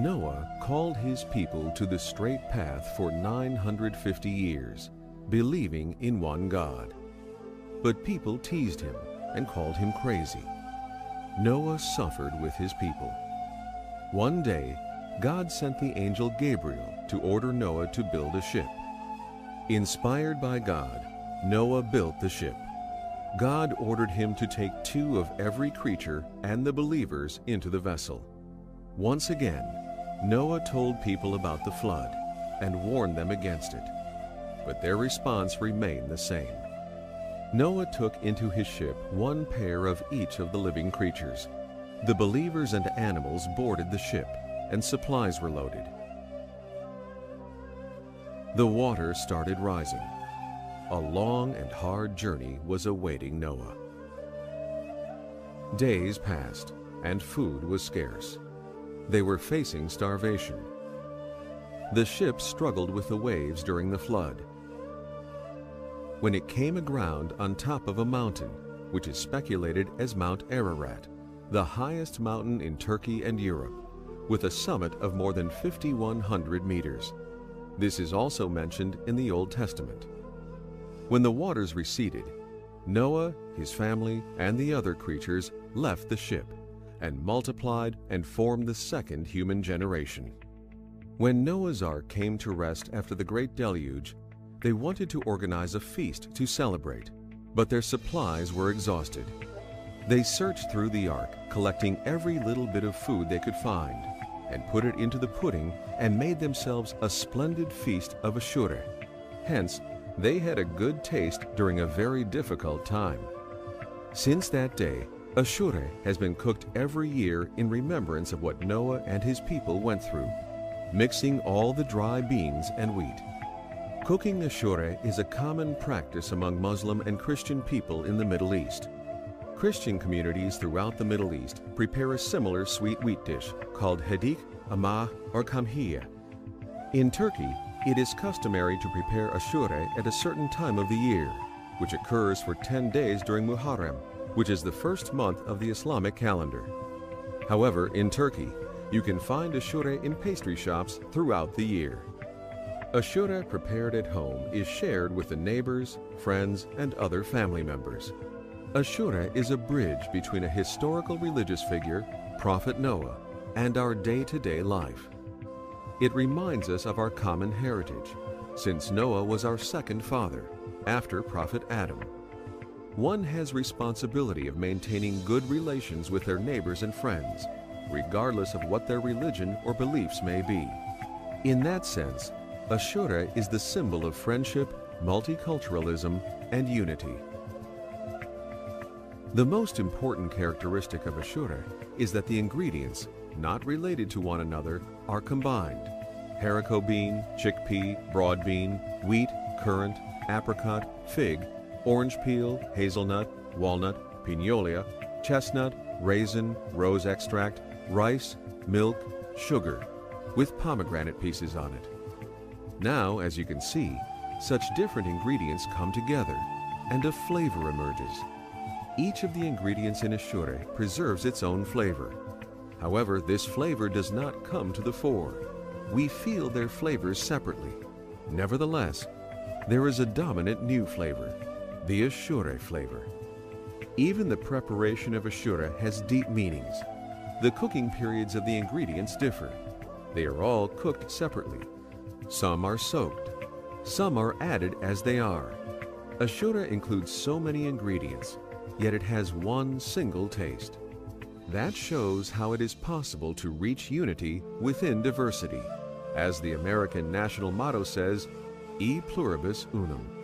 Noah called his people to the straight path for 950 years, believing in one God. But people teased him and called him crazy. Noah suffered with his people. One day, God sent the angel Gabriel to order Noah to build a ship. Inspired by God, Noah built the ship. God ordered him to take 2 of every creature and the believers into the vessel. Once again, Noah told people about the flood and warned them against it, but their response remained the same. Noah took into his ship 1 pair of each of the living creatures. The believers and animals boarded the ship, and supplies were loaded. The water started rising. A long and hard journey was awaiting Noah. Days passed, and food was scarce. They were facing starvation. The ship struggled with the waves during the flood. When it came aground on top of a mountain, which is speculated as Mount Ararat, the highest mountain in Turkey and Europe, with a summit of more than 5,100 meters. This is also mentioned in the Old Testament. When the waters receded, Noah, his family, and the other creatures left the ship and multiplied and formed the second human generation. When Noah's Ark came to rest after the great deluge, they wanted to organize a feast to celebrate, but their supplies were exhausted. They searched through the ark, collecting every little bit of food they could find, and put it into the pudding and made themselves a splendid feast of Ashura. Hence, they had a good taste during a very difficult time. Since that day, Ashura has been cooked every year in remembrance of what Noah and his people went through, mixing all the dry beans and wheat. Cooking Ashura is a common practice among Muslim and Christian people in the Middle East. Christian communities throughout the Middle East prepare a similar sweet wheat dish called hadik, amah, or kamhiya. In Turkey, it is customary to prepare Ashura at a certain time of the year, which occurs for 10 days during Muharram, which is the first month of the Islamic calendar. However, in Turkey, you can find Ashura in pastry shops throughout the year. Ashura prepared at home is shared with the neighbors, friends, and other family members. Ashura is a bridge between a historical religious figure, Prophet Noah, and our day-to-day life. It reminds us of our common heritage, since Noah was our second father, after Prophet Adam. One has responsibility of maintaining good relations with their neighbors and friends, regardless of what their religion or beliefs may be. In that sense, Ashura is the symbol of friendship, multiculturalism, and unity. The most important characteristic of Ashura is that the ingredients, not related to one another, are combined. Haricot bean, chickpea, broad bean, wheat, currant, apricot, fig, orange peel, hazelnut, walnut, pignolia, chestnut, raisin, rose extract, rice, milk, sugar, with pomegranate pieces on it. Now, as you can see, such different ingredients come together, and a flavor emerges. Each of the ingredients in Ashura preserves its own flavor. However, this flavor does not come to the fore. We feel their flavors separately. Nevertheless, there is a dominant new flavor, the Ashura flavor. Even the preparation of Ashura has deep meanings. The cooking periods of the ingredients differ. They are all cooked separately. Some are soaked. Some are added as they are. Ashura includes so many ingredients, yet it has one single taste. That shows how it is possible to reach unity within diversity. As the American national motto says, E pluribus unum.